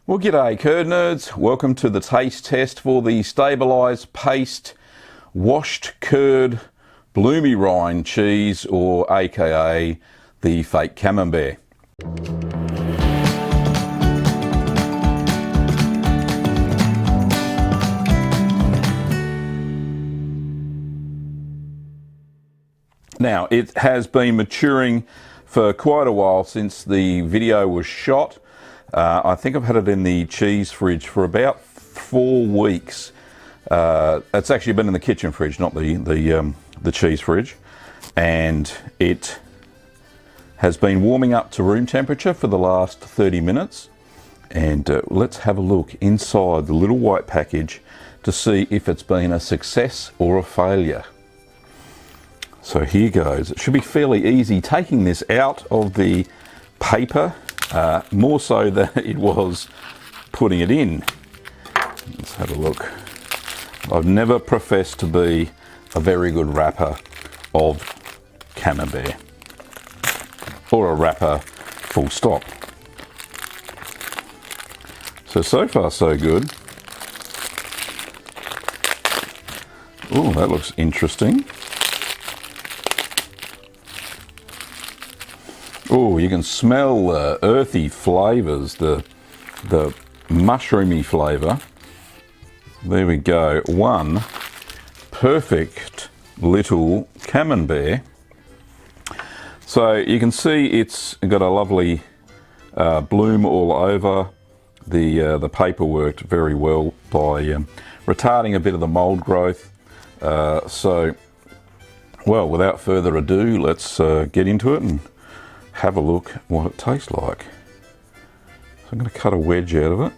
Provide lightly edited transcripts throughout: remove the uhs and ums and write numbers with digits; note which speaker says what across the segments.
Speaker 1: Well, g'day curd nerds. Welcome to the taste test for the stabilised paste washed curd Bloomy Rind cheese, or aka the fake Camembert. Now, it has been maturing for quite a while since the video was shot. I think I've had it in the cheese fridge for about 4 weeks. It's actually been in the kitchen fridge, not the cheese fridge, and it has been warming up to room temperature for the last 30 minutes. And let's have a look inside the little white package to see if it's been a success or a failure. So here goes. It should be fairly easy taking this out of the paper, more so than it was putting it in. Let's have a look. I've never professed to be a very good wrapper of Camembert, or a wrapper full stop. So far so good. Oh, that looks interesting. Oh, you can smell the earthy flavours, the mushroomy flavour. There we go. One perfect little Camembert. So you can see it's got a lovely bloom all over. The paper worked very well by retarding a bit of the mould growth. So, well, without further ado, let's get into it and have a look at what it tastes like. So I'm going to cut a wedge out of it.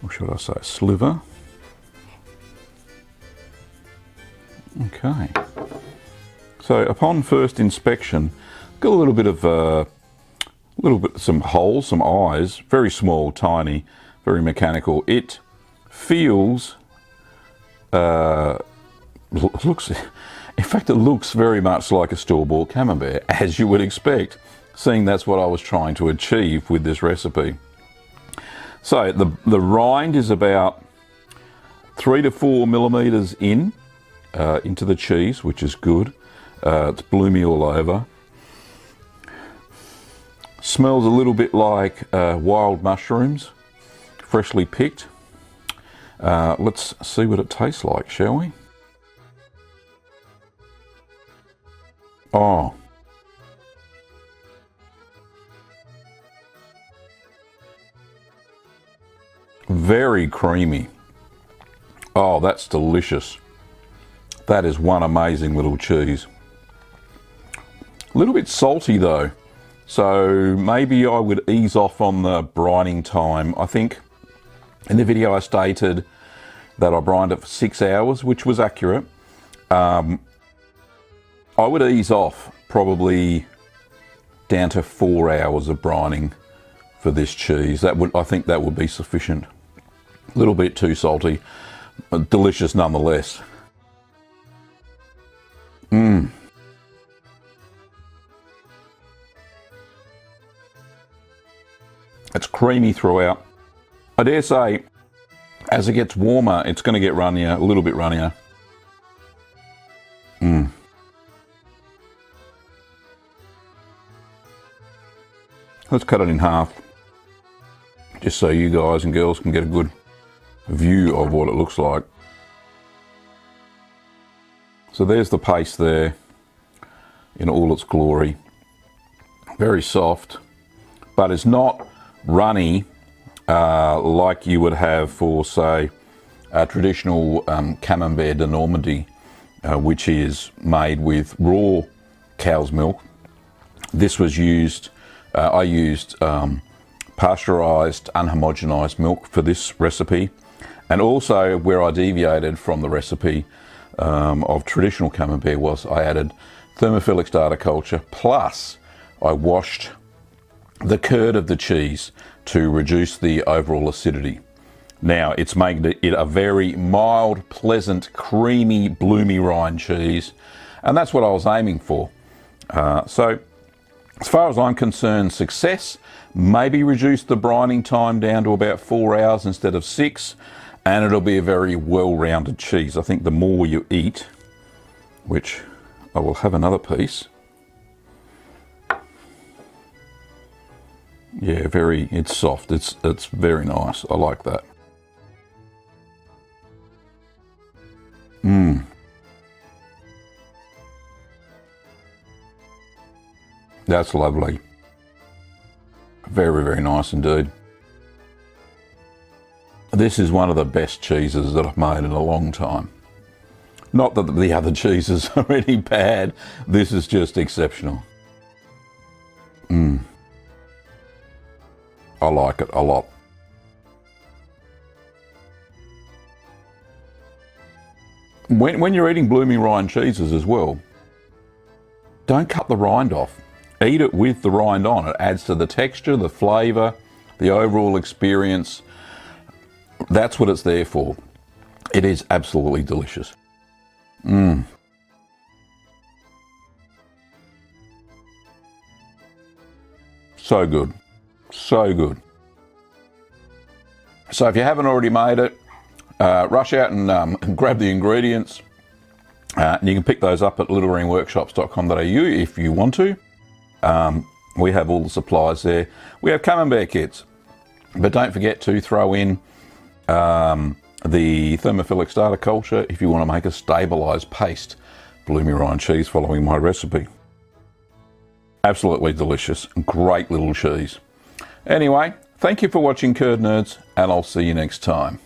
Speaker 1: Or should I say sliver? Okay. So upon first inspection, got a little bit of some holes, some eyes, very small, tiny, very mechanical. It feels looks, in fact, it looks very much like a store-bought Camembert, as you would expect, seeing that's what I was trying to achieve with this recipe. So the rind is about 3 to 4 millimeters into the cheese, which is good. It's bloomy all over. Smells a little bit like wild mushrooms, freshly picked. Let's see what it tastes like, shall we? Oh. Very creamy. Oh, that's delicious. That is one amazing little cheese. A little bit salty though, so maybe I would ease off on the brining time. I think in the video I stated that I brined it for 6 hours, which was accurate. I would ease off probably down to 4 hours of brining for this cheese. I think that would be sufficient. A little bit too salty, but delicious nonetheless. It's creamy throughout. I dare say, as it gets warmer, it's going to get runnier, a little bit runnier. Let's cut it in half, just so you guys and girls can get a good view of what it looks like. So there's the paste there in all its glory. Very soft, but it's not runny like you would have for, say, a traditional Camembert de Normandie, which is made with raw cow's milk. This was used, I used pasteurised, unhomogenised milk for this recipe, and also where I deviated from the recipe of traditional Camembert was I added thermophilic starter culture, plus I washed the curd of the cheese to reduce the overall acidity. Now it's making it a very mild, pleasant, creamy, bloomy rind cheese, And that's what I was aiming for. So as far as I'm concerned, success. Maybe reduce the brining time down to about 4 hours instead of 6, and it'll be a very well-rounded cheese. I think the more you eat, which I will have another piece. Yeah, it's soft. It's very nice. I like that. That's lovely. Very, very nice indeed. This is one of the best cheeses that I've made in a long time. Not that the other cheeses are any bad. This is just exceptional. I like it a lot. When you're eating Bloomy Rind cheeses as well, don't cut the rind off. Eat it with the rind on. It adds to the texture, the flavour, the overall experience. That's what it's there for. It is absolutely delicious. So good. So good. So if you haven't already made it, rush out and grab the ingredients. And you can pick those up at littlegreenworkshops.com.au if you want to. We have all the supplies there. We have Camembert kits, but don't forget to throw in the thermophilic starter culture if you want to make a stabilised paste Bloomy Rind cheese following my recipe. Absolutely delicious. Great little cheese. Anyway, thank you for watching, Curd Nerds, and I'll see you next time.